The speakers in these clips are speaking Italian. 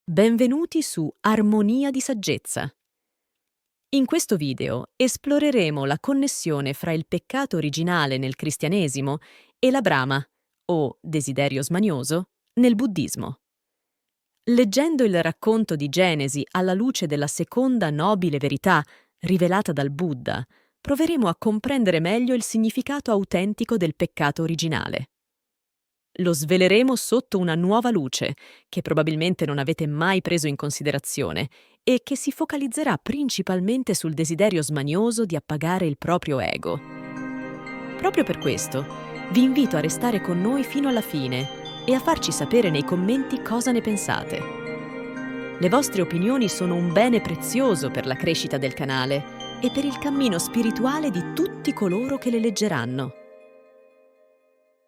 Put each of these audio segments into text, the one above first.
Benvenuti su Armonia di saggezza. In questo video esploreremo la connessione fra il peccato originale nel cristianesimo e la brama, o desiderio smanioso, nel buddismo. Leggendo il racconto di Genesi alla luce della seconda nobile verità rivelata dal Buddha, proveremo a comprendere meglio il significato autentico del peccato originale. Lo sveleremo sotto una nuova luce, che probabilmente non avete mai preso in considerazione e che si focalizzerà principalmente sul desiderio smanioso di appagare il proprio ego. Proprio per questo, vi invito a restare con noi fino alla fine e a farci sapere nei commenti cosa ne pensate. Le vostre opinioni sono un bene prezioso per la crescita del canale e per il cammino spirituale di tutti coloro che le leggeranno.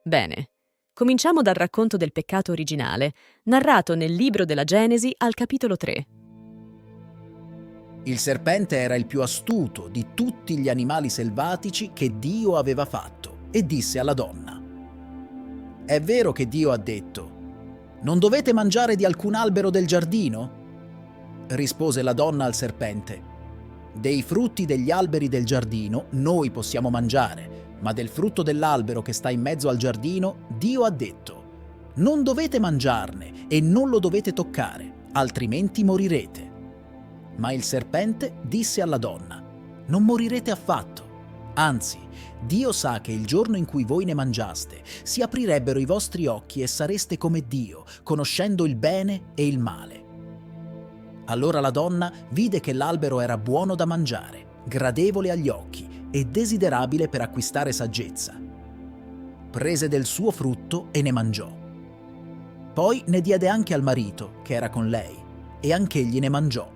Bene. Cominciamo dal racconto del peccato originale, narrato nel libro della Genesi al capitolo 3. Il serpente era il più astuto di tutti gli animali selvatici che Dio aveva fatto e disse alla donna: «È vero che Dio ha detto: non dovete mangiare di alcun albero del giardino?» Rispose la donna al serpente: «Dei frutti degli alberi del giardino noi possiamo mangiare, ma del frutto dell'albero che sta in mezzo al giardino Dio ha detto: non dovete mangiarne e non lo dovete toccare, altrimenti morirete». Ma il serpente disse alla donna: «Non morirete affatto. Anzi, Dio sa che il giorno in cui voi ne mangiaste, si aprirebbero i vostri occhi e sareste come Dio, conoscendo il bene e il male». Allora la donna vide che l'albero era buono da mangiare, gradevole agli occhi e desiderabile per acquistare saggezza. Prese del suo frutto e ne mangiò. Poi ne diede anche al marito, che era con lei, e anch'egli ne mangiò.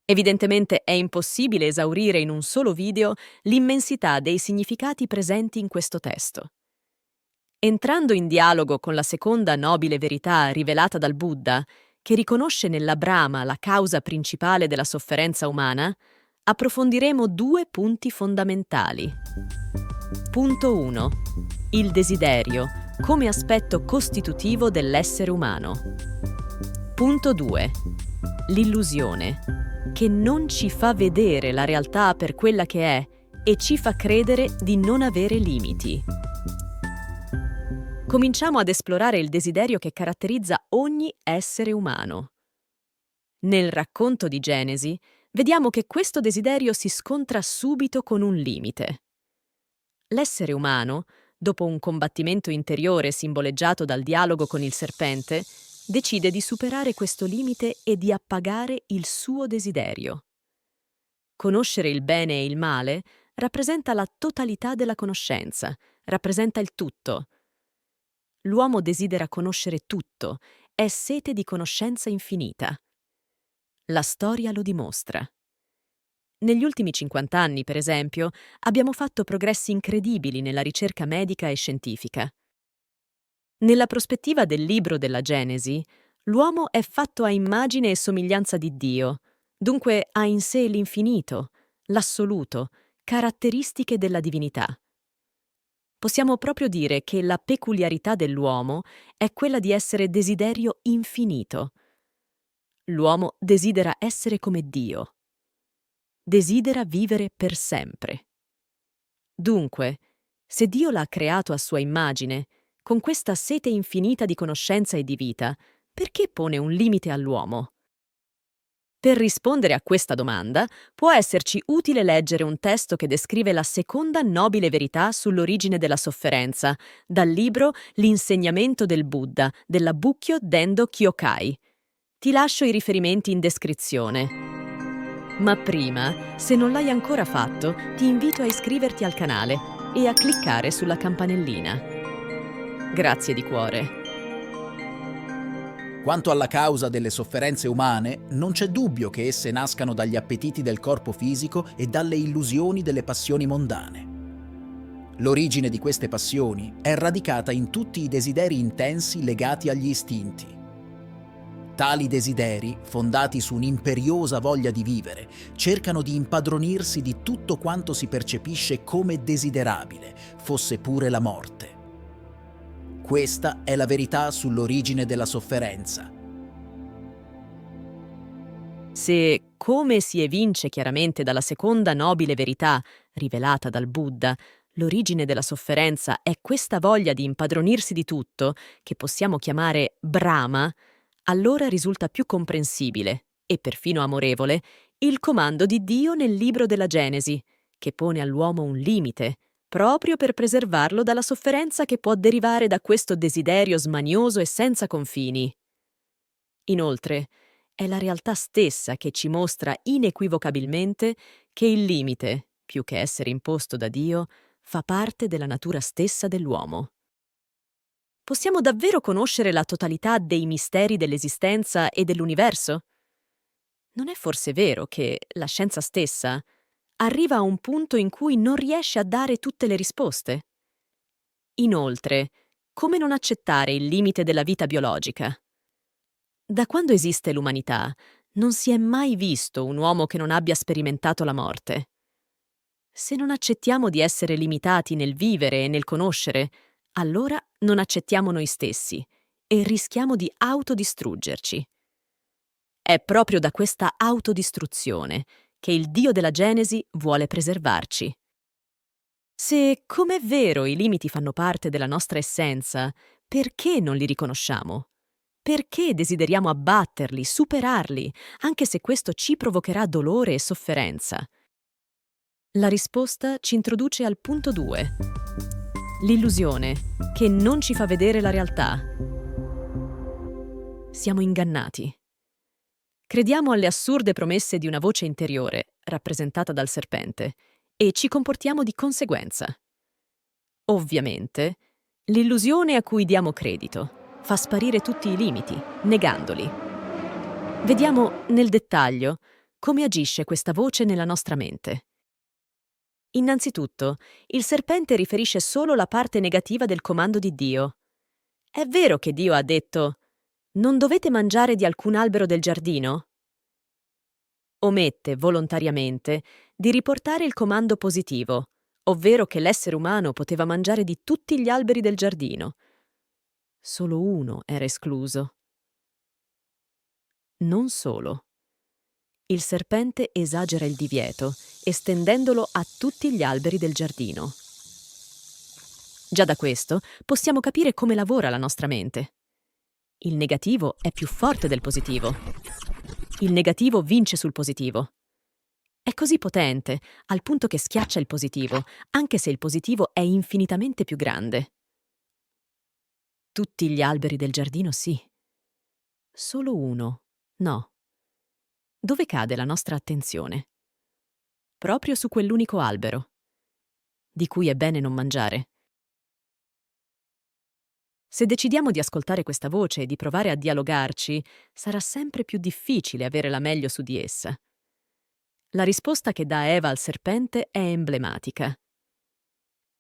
Evidentemente è impossibile esaurire in un solo video l'immensità dei significati presenti in questo testo. Entrando in dialogo con la seconda nobile verità rivelata dal Buddha, che riconosce nella Brahma la causa principale della sofferenza umana, approfondiremo due punti fondamentali. Punto 1. Il desiderio come aspetto costitutivo dell'essere umano. Punto 2. L'illusione, che non ci fa vedere la realtà per quella che è e ci fa credere di non avere limiti. Cominciamo ad esplorare il desiderio che caratterizza ogni essere umano. Nel racconto di Genesi, vediamo che questo desiderio si scontra subito con un limite. L'essere umano, dopo un combattimento interiore simboleggiato dal dialogo con il serpente, decide di superare questo limite e di appagare il suo desiderio. Conoscere il bene e il male rappresenta la totalità della conoscenza, rappresenta il tutto. L'uomo desidera conoscere tutto, è sete di conoscenza infinita. La storia lo dimostra. Negli ultimi 50 anni, per esempio, abbiamo fatto progressi incredibili nella ricerca medica e scientifica. Nella prospettiva del libro della Genesi, l'uomo è fatto a immagine e somiglianza di Dio, dunque ha in sé l'infinito, l'assoluto, caratteristiche della divinità. Possiamo proprio dire che la peculiarità dell'uomo è quella di essere desiderio infinito. L'uomo desidera essere come Dio. Desidera vivere per sempre. Dunque, se Dio l'ha creato a sua immagine, con questa sete infinita di conoscenza e di vita, perché pone un limite all'uomo? Per rispondere a questa domanda, può esserci utile leggere un testo che descrive la seconda nobile verità sull'origine della sofferenza, dal libro L'insegnamento del Buddha, della Bukkyo Dendo Kyokai. Ti lascio i riferimenti in descrizione. Ma prima, se non l'hai ancora fatto, ti invito a iscriverti al canale e a cliccare sulla campanellina. Grazie di cuore. Quanto alla causa delle sofferenze umane, non c'è dubbio che esse nascano dagli appetiti del corpo fisico e dalle illusioni delle passioni mondane. L'origine di queste passioni è radicata in tutti i desideri intensi legati agli istinti. Tali desideri, fondati su un'imperiosa voglia di vivere, cercano di impadronirsi di tutto quanto si percepisce come desiderabile, fosse pure la morte. Questa è la verità sull'origine della sofferenza. Se, come si evince chiaramente dalla seconda nobile verità rivelata dal Buddha, l'origine della sofferenza è questa voglia di impadronirsi di tutto, che possiamo chiamare Brahma, allora risulta più comprensibile e perfino amorevole il comando di Dio nel libro della Genesi, che pone all'uomo un limite, proprio per preservarlo dalla sofferenza che può derivare da questo desiderio smanioso e senza confini. Inoltre, è la realtà stessa che ci mostra inequivocabilmente che il limite, più che essere imposto da Dio, fa parte della natura stessa dell'uomo. Possiamo davvero conoscere la totalità dei misteri dell'esistenza e dell'universo? Non è forse vero che la scienza stessa arriva a un punto in cui non riesce a dare tutte le risposte? Inoltre, come non accettare il limite della vita biologica? Da quando esiste l'umanità, non si è mai visto un uomo che non abbia sperimentato la morte. Se non accettiamo di essere limitati nel vivere e nel conoscere, allora non accettiamo noi stessi e rischiamo di autodistruggerci. È proprio da questa autodistruzione che il Dio della Genesi vuole preservarci. Se, come è vero, i limiti fanno parte della nostra essenza, perché non li riconosciamo? Perché desideriamo abbatterli, superarli, anche se questo ci provocherà dolore e sofferenza? La risposta ci introduce al punto 2. L'illusione che non ci fa vedere la realtà. Siamo ingannati. Crediamo alle assurde promesse di una voce interiore, rappresentata dal serpente, e ci comportiamo di conseguenza. Ovviamente, l'illusione a cui diamo credito fa sparire tutti i limiti, negandoli. Vediamo nel dettaglio come agisce questa voce nella nostra mente. Innanzitutto, il serpente riferisce solo la parte negativa del comando di Dio. È vero che Dio ha detto: «Non dovete mangiare di alcun albero del giardino?» Omette volontariamente di riportare il comando positivo, ovvero che l'essere umano poteva mangiare di tutti gli alberi del giardino. Solo uno era escluso. Non solo. Il serpente esagera il divieto, estendendolo a tutti gli alberi del giardino. Già da questo possiamo capire come lavora la nostra mente. Il negativo è più forte del positivo. Il negativo vince sul positivo. È così potente, al punto che schiaccia il positivo, anche se il positivo è infinitamente più grande. Tutti gli alberi del giardino sì. Solo uno, no. Dove cade la nostra attenzione? Proprio su quell'unico albero, di cui è bene non mangiare. Se decidiamo di ascoltare questa voce e di provare a dialogarci, sarà sempre più difficile avere la meglio su di essa. La risposta che dà Eva al serpente è emblematica.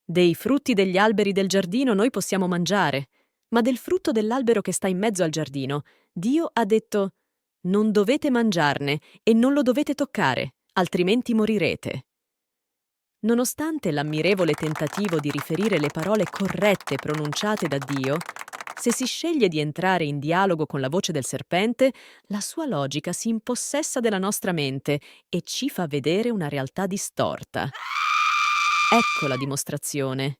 Dei frutti degli alberi del giardino noi possiamo mangiare, ma del frutto dell'albero che sta in mezzo al giardino, Dio ha detto: «Non dovete mangiarne e non lo dovete toccare, altrimenti morirete». Nonostante l'ammirevole tentativo di riferire le parole corrette pronunciate da Dio, se si sceglie di entrare in dialogo con la voce del serpente, la sua logica si impossessa della nostra mente e ci fa vedere una realtà distorta. Ecco la dimostrazione.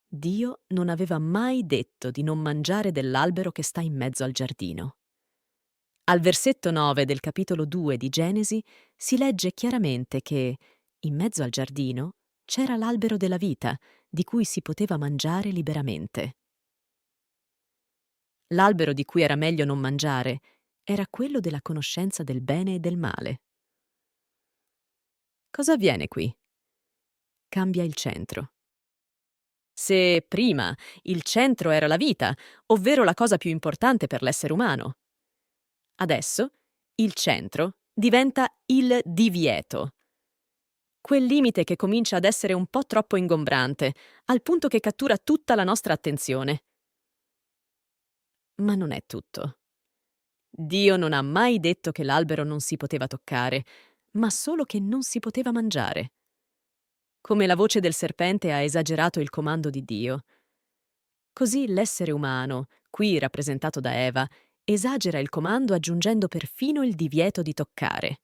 Dio non aveva mai detto di non mangiare dell'albero che sta in mezzo al giardino. Al versetto 9 del capitolo 2 di Genesi si legge chiaramente che in mezzo al giardino c'era l'albero della vita, di cui si poteva mangiare liberamente. L'albero di cui era meglio non mangiare era quello della conoscenza del bene e del male. Cosa avviene qui? Cambia il centro. Se prima il centro era la vita, ovvero la cosa più importante per l'essere umano, adesso il centro diventa il divieto. Quel limite che comincia ad essere un po' troppo ingombrante, al punto che cattura tutta la nostra attenzione. Ma non è tutto. Dio non ha mai detto che l'albero non si poteva toccare, ma solo che non si poteva mangiare. Come la voce del serpente ha esagerato il comando di Dio. Così l'essere umano, qui rappresentato da Eva, esagera il comando aggiungendo perfino il divieto di toccare.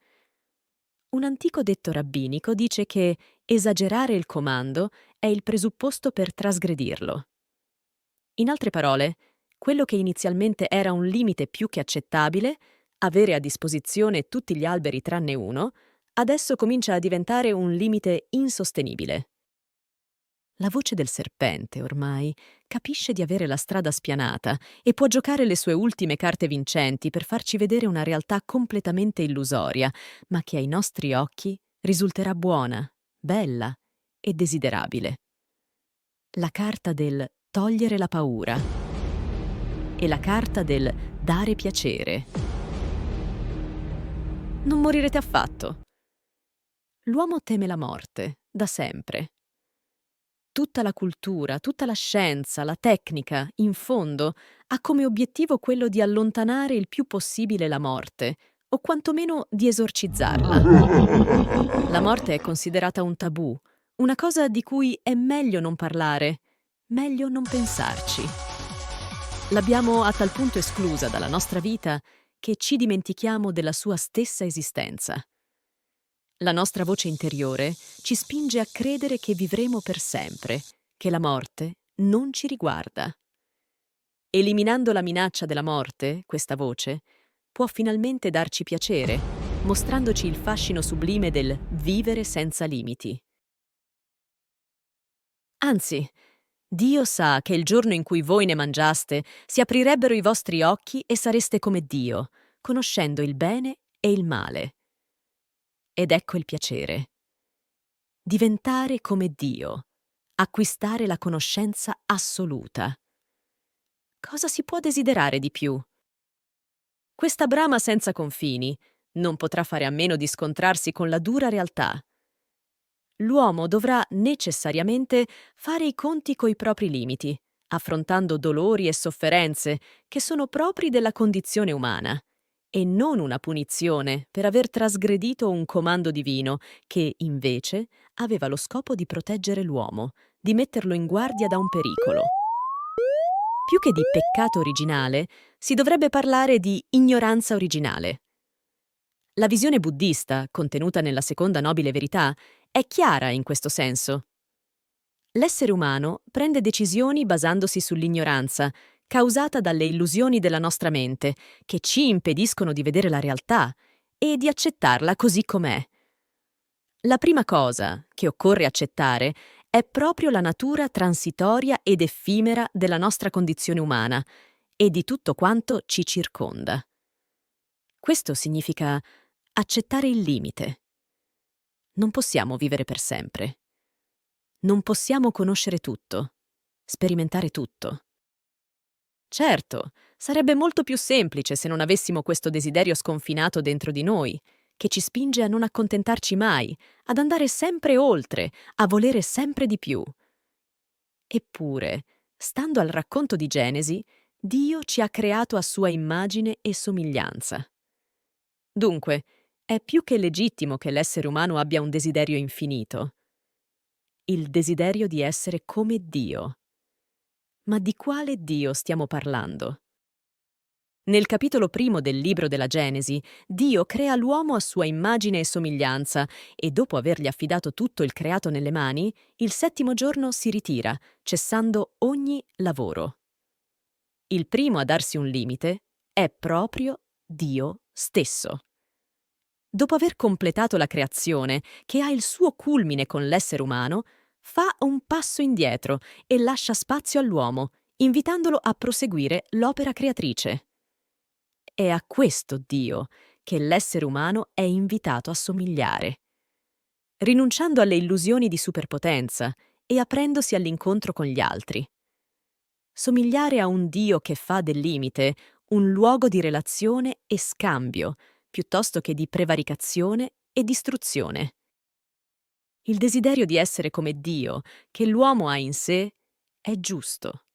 Un antico detto rabbinico dice che esagerare il comando è il presupposto per trasgredirlo. In altre parole, quello che inizialmente era un limite più che accettabile, avere a disposizione tutti gli alberi tranne uno, adesso comincia a diventare un limite insostenibile. La voce del serpente, ormai, capisce di avere la strada spianata e può giocare le sue ultime carte vincenti per farci vedere una realtà completamente illusoria, ma che ai nostri occhi risulterà buona, bella e desiderabile. La carta del togliere la paura e la carta del dare piacere. Non morirete affatto. L'uomo teme la morte, da sempre. Tutta la cultura, tutta la scienza, la tecnica, in fondo, ha come obiettivo quello di allontanare il più possibile la morte, o quantomeno di esorcizzarla. La morte è considerata un tabù, una cosa di cui è meglio non parlare, meglio non pensarci. L'abbiamo a tal punto esclusa dalla nostra vita che ci dimentichiamo della sua stessa esistenza. La nostra voce interiore ci spinge a credere che vivremo per sempre, che la morte non ci riguarda. Eliminando la minaccia della morte, questa voce può finalmente darci piacere, mostrandoci il fascino sublime del vivere senza limiti. Anzi, Dio sa che il giorno in cui voi ne mangiaste si aprirebbero i vostri occhi e sareste come Dio, conoscendo il bene e il male. Ed ecco il piacere. Diventare come Dio, acquistare la conoscenza assoluta. Cosa si può desiderare di più? Questa brama senza confini non potrà fare a meno di scontrarsi con la dura realtà. L'uomo dovrà necessariamente fare i conti coi propri limiti, affrontando dolori e sofferenze che sono propri della condizione umana, e non una punizione per aver trasgredito un comando divino che, invece, aveva lo scopo di proteggere l'uomo, di metterlo in guardia da un pericolo. Più che di peccato originale, si dovrebbe parlare di ignoranza originale. La visione buddista, contenuta nella seconda nobile verità, è chiara in questo senso. L'essere umano prende decisioni basandosi sull'ignoranza, causata dalle illusioni della nostra mente, che ci impediscono di vedere la realtà e di accettarla così com'è. La prima cosa che occorre accettare è proprio la natura transitoria ed effimera della nostra condizione umana e di tutto quanto ci circonda. Questo significa accettare il limite. Non possiamo vivere per sempre. Non possiamo conoscere tutto, sperimentare tutto. Certo, sarebbe molto più semplice se non avessimo questo desiderio sconfinato dentro di noi, che ci spinge a non accontentarci mai, ad andare sempre oltre, a volere sempre di più. Eppure, stando al racconto di Genesi, Dio ci ha creato a sua immagine e somiglianza. Dunque, è più che legittimo che l'essere umano abbia un desiderio infinito. Il desiderio di essere come Dio. Ma di quale Dio stiamo parlando? Nel capitolo primo del libro della Genesi, Dio crea l'uomo a sua immagine e somiglianza e dopo avergli affidato tutto il creato nelle mani, il settimo giorno si ritira, cessando ogni lavoro. Il primo a darsi un limite è proprio Dio stesso. Dopo aver completato la creazione, che ha il suo culmine con l'essere umano, fa un passo indietro e lascia spazio all'uomo, invitandolo a proseguire l'opera creatrice. È a questo Dio che l'essere umano è invitato a somigliare. Rinunciando alle illusioni di superpotenza e aprendosi all'incontro con gli altri. Somigliare a un Dio che fa del limite un luogo di relazione e scambio, piuttosto che di prevaricazione e distruzione. Il desiderio di essere come Dio, che l'uomo ha in sé, è giusto.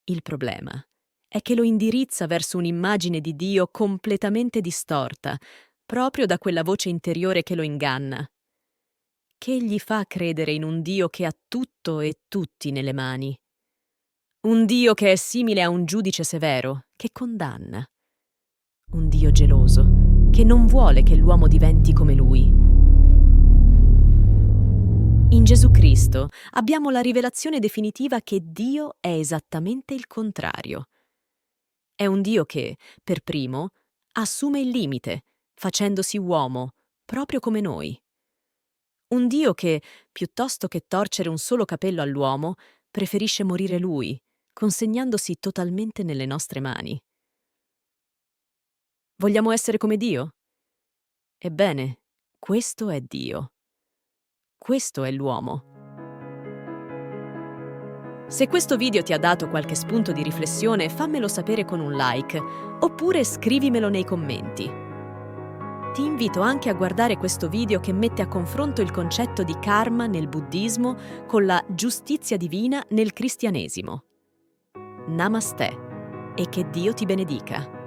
Il problema è che lo indirizza verso un'immagine di Dio completamente distorta, proprio da quella voce interiore che lo inganna, che gli fa credere in un Dio che ha tutto e tutti nelle mani. Un Dio che è simile a un giudice severo, che condanna. Un Dio geloso, che non vuole che l'uomo diventi come lui. In Gesù Cristo abbiamo la rivelazione definitiva che Dio è esattamente il contrario. È un Dio che, per primo, assume il limite, facendosi uomo, proprio come noi. Un Dio che, piuttosto che torcere un solo capello all'uomo, preferisce morire lui, consegnandosi totalmente nelle nostre mani. Vogliamo essere come Dio? Ebbene, questo è Dio. Questo è l'uomo. Se questo video ti ha dato qualche spunto di riflessione, fammelo sapere con un like, oppure scrivimelo nei commenti. Ti invito anche a guardare questo video che mette a confronto il concetto di karma nel buddismo con la giustizia divina nel cristianesimo. Namaste e che Dio ti benedica.